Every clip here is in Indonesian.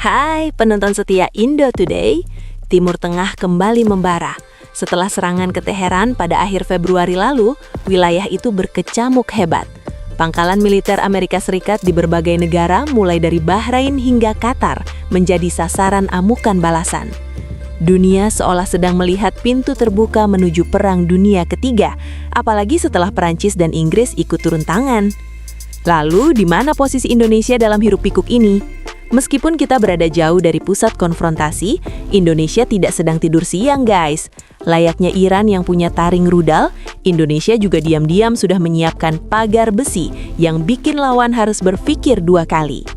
Hai penonton setia Indo Today, Timur Tengah kembali membara. Setelah serangan ke Teheran pada akhir Februari lalu, wilayah itu berkecamuk hebat. Pangkalan militer Amerika Serikat di berbagai negara, mulai dari Bahrain hingga Qatar, menjadi sasaran amukan balasan. Dunia seolah sedang melihat pintu terbuka menuju Perang Dunia Ketiga, apalagi setelah Perancis dan Inggris ikut turun tangan. Lalu, di mana posisi Indonesia dalam hiruk-pikuk ini? Meskipun kita berada jauh dari pusat konfrontasi, Indonesia tidak sedang tidur siang, guys. Layaknya Iran yang punya taring rudal, Indonesia juga diam-diam sudah menyiapkan pagar besi yang bikin lawan harus berpikir dua kali.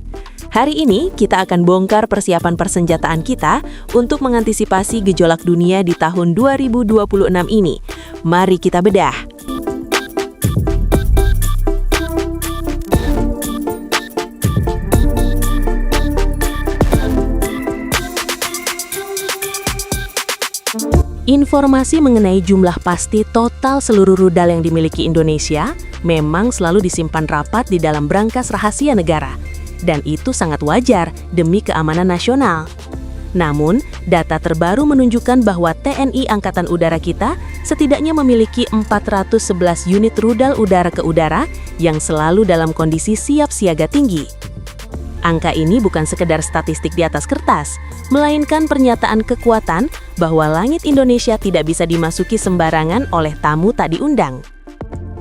Hari ini, kita akan bongkar persiapan persenjataan kita untuk mengantisipasi gejolak dunia di tahun 2026 ini. Mari kita bedah. Informasi mengenai jumlah pasti total seluruh rudal yang dimiliki Indonesia memang selalu disimpan rapat di dalam brankas rahasia negara. Dan itu sangat wajar demi keamanan nasional. Namun, data terbaru menunjukkan bahwa TNI Angkatan Udara kita setidaknya memiliki 411 unit rudal udara ke udara yang selalu dalam kondisi siap siaga tinggi. Angka ini bukan sekedar statistik di atas kertas, melainkan pernyataan kekuatan bahwa langit Indonesia tidak bisa dimasuki sembarangan oleh tamu tak diundang.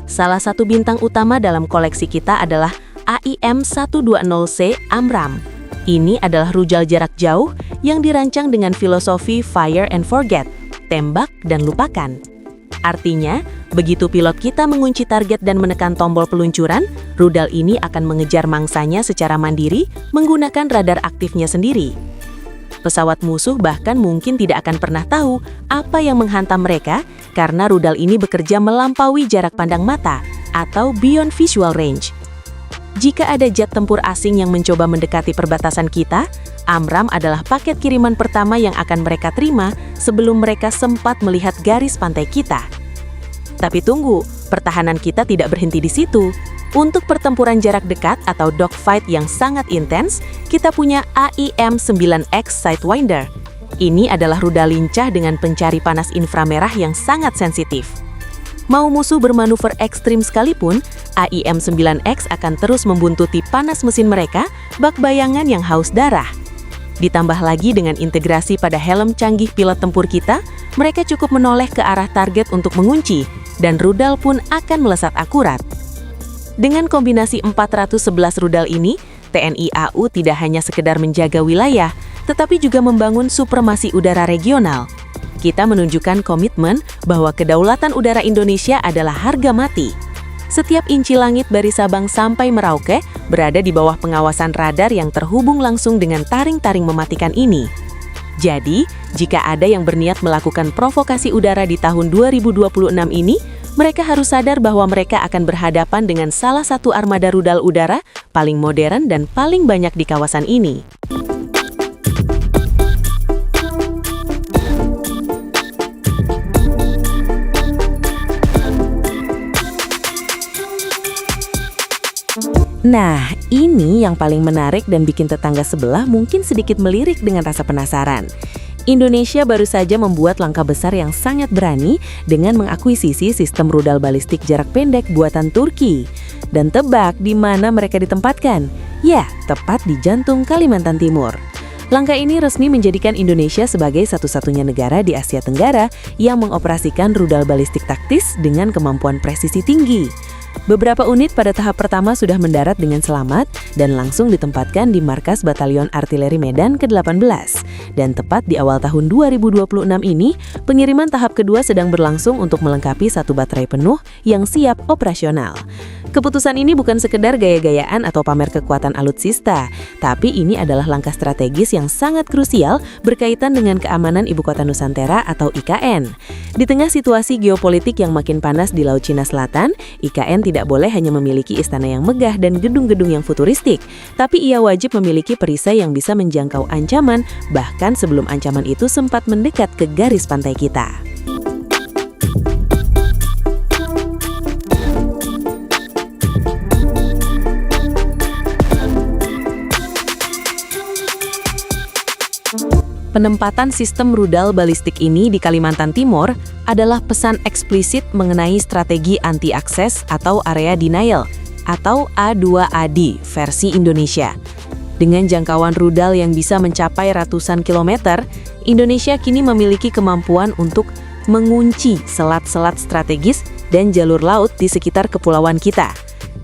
Salah satu bintang utama dalam koleksi kita adalah AIM-120C Amram. Ini adalah rudal jarak jauh yang dirancang dengan filosofi fire and forget, tembak dan lupakan. Artinya, begitu pilot kita mengunci target dan menekan tombol peluncuran, rudal ini akan mengejar mangsanya secara mandiri menggunakan radar aktifnya sendiri. Pesawat musuh bahkan mungkin tidak akan pernah tahu apa yang menghantam mereka karena rudal ini bekerja melampaui jarak pandang mata atau beyond visual range. Jika ada jet tempur asing yang mencoba mendekati perbatasan kita, Amram adalah paket kiriman pertama yang akan mereka terima sebelum mereka sempat melihat garis pantai kita. Tapi tunggu, pertahanan kita tidak berhenti di situ. Untuk pertempuran jarak dekat atau dogfight yang sangat intens, kita punya AIM-9X Sidewinder. Ini adalah rudal lincah dengan pencari panas inframerah yang sangat sensitif. Mau musuh bermanuver ekstrim sekalipun, AIM-9X akan terus membuntuti panas mesin mereka, bak bayangan yang haus darah. Ditambah lagi dengan integrasi pada helm canggih pilot tempur kita, mereka cukup menoleh ke arah target untuk mengunci, dan rudal pun akan melesat akurat. Dengan kombinasi 411 rudal ini, TNI AU tidak hanya sekedar menjaga wilayah, tetapi juga membangun supremasi udara regional. Kita menunjukkan komitmen bahwa kedaulatan udara Indonesia adalah harga mati. Setiap inci langit dari Sabang sampai Merauke berada di bawah pengawasan radar yang terhubung langsung dengan taring-taring mematikan ini. Jadi, jika ada yang berniat melakukan provokasi udara di tahun 2026 ini, mereka harus sadar bahwa mereka akan berhadapan dengan salah satu armada rudal udara paling modern dan paling banyak di kawasan ini. Nah, ini yang paling menarik dan bikin tetangga sebelah mungkin sedikit melirik dengan rasa penasaran. Indonesia baru saja membuat langkah besar yang sangat berani dengan mengakuisisi sistem rudal balistik jarak pendek buatan Turki. Dan tebak di mana mereka ditempatkan? Ya, tepat di jantung Kalimantan Timur. Langkah ini resmi menjadikan Indonesia sebagai satu-satunya negara di Asia Tenggara yang mengoperasikan rudal balistik taktis dengan kemampuan presisi tinggi. Beberapa unit pada tahap pertama sudah mendarat dengan selamat dan langsung ditempatkan di markas Batalion Artileri Medan ke-18. Dan tepat di awal tahun 2026 ini, pengiriman tahap kedua sedang berlangsung untuk melengkapi satu baterai penuh yang siap operasional. Keputusan ini bukan sekedar gaya-gayaan atau pamer kekuatan alutsista, tapi ini adalah langkah strategis yang sangat krusial berkaitan dengan keamanan Ibu Kota Nusantara atau IKN. Di tengah situasi geopolitik yang makin panas di Laut Cina Selatan, IKN tidak boleh hanya memiliki istana yang megah dan gedung-gedung yang futuristik, tapi ia wajib memiliki perisai yang bisa menjangkau ancaman, bahkan sebelum ancaman itu sempat mendekat ke garis pantai kita. Penempatan sistem rudal balistik ini di Kalimantan Timur adalah pesan eksplisit mengenai strategi anti-akses atau area denial atau A2AD versi Indonesia. Dengan jangkauan rudal yang bisa mencapai ratusan kilometer, Indonesia kini memiliki kemampuan untuk mengunci selat-selat strategis dan jalur laut di sekitar kepulauan kita.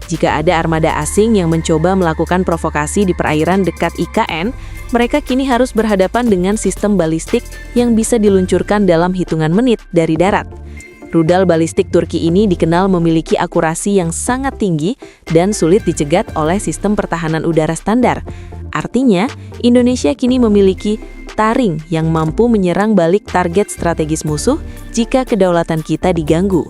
Jika ada armada asing yang mencoba melakukan provokasi di perairan dekat IKN, mereka kini harus berhadapan dengan sistem balistik yang bisa diluncurkan dalam hitungan menit dari darat. Rudal balistik Turki ini dikenal memiliki akurasi yang sangat tinggi dan sulit dicegat oleh sistem pertahanan udara standar. Artinya, Indonesia kini memiliki taring yang mampu menyerang balik target strategis musuh jika kedaulatan kita diganggu.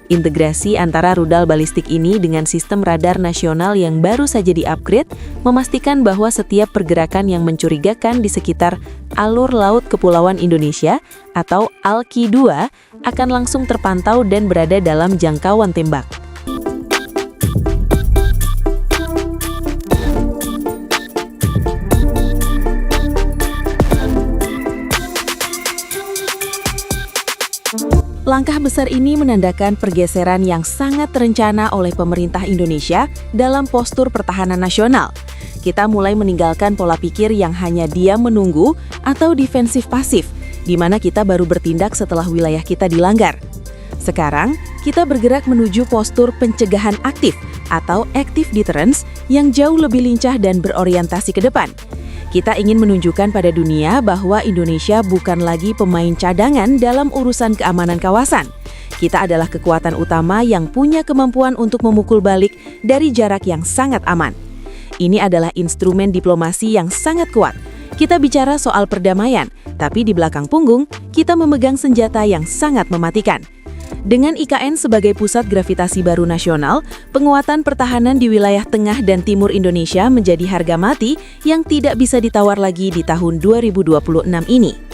Integrasi antara rudal balistik ini dengan sistem radar nasional yang baru saja di-upgrade memastikan bahwa setiap pergerakan yang mencurigakan di sekitar alur laut Kepulauan Indonesia atau ALKI-2 akan langsung terpantau dan berada dalam jangkauan tembak. Langkah besar ini menandakan pergeseran yang sangat terencana oleh pemerintah Indonesia dalam postur pertahanan nasional. Kita mulai meninggalkan pola pikir yang hanya diam menunggu atau defensif pasif, di mana kita baru bertindak setelah wilayah kita dilanggar. Sekarang, kita bergerak menuju postur pencegahan aktif atau active deterrence yang jauh lebih lincah dan berorientasi ke depan. Kita ingin menunjukkan pada dunia bahwa Indonesia bukan lagi pemain cadangan dalam urusan keamanan kawasan. Kita adalah kekuatan utama yang punya kemampuan untuk memukul balik dari jarak yang sangat aman. Ini adalah instrumen diplomasi yang sangat kuat. Kita bicara soal perdamaian, tapi di belakang punggung, kita memegang senjata yang sangat mematikan. Dengan IKN sebagai pusat gravitasi baru nasional, penguatan pertahanan di wilayah tengah dan timur Indonesia menjadi harga mati yang tidak bisa ditawar lagi di tahun 2026 ini.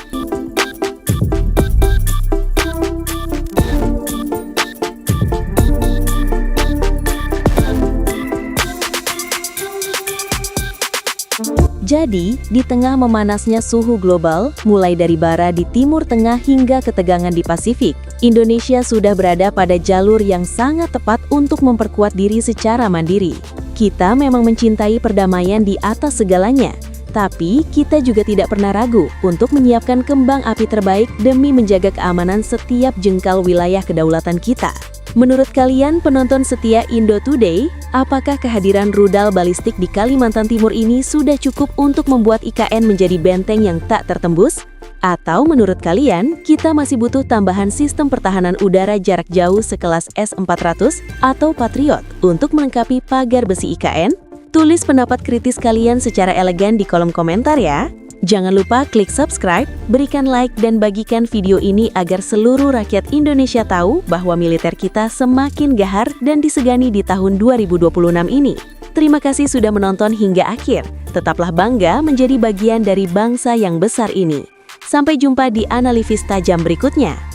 Jadi, di tengah memanasnya suhu global, mulai dari bara di Timur Tengah hingga ketegangan di Pasifik, Indonesia sudah berada pada jalur yang sangat tepat untuk memperkuat diri secara mandiri. Kita memang mencintai perdamaian di atas segalanya, tapi kita juga tidak pernah ragu untuk menyiapkan kembang api terbaik demi menjaga keamanan setiap jengkal wilayah kedaulatan kita. Menurut kalian penonton setia Indo Today, apakah kehadiran rudal balistik di Kalimantan Timur ini sudah cukup untuk membuat IKN menjadi benteng yang tak tertembus? Atau menurut kalian, kita masih butuh tambahan sistem pertahanan udara jarak jauh sekelas S-400 atau Patriot untuk melengkapi pagar besi IKN? Tulis pendapat kritis kalian secara elegan di kolom komentar ya. Jangan lupa klik subscribe, berikan like, dan bagikan video ini agar seluruh rakyat Indonesia tahu bahwa militer kita semakin gahar dan disegani di tahun 2026 ini. Terima kasih sudah menonton hingga akhir. Tetaplah bangga menjadi bagian dari bangsa yang besar ini. Sampai jumpa di analisis tajam berikutnya.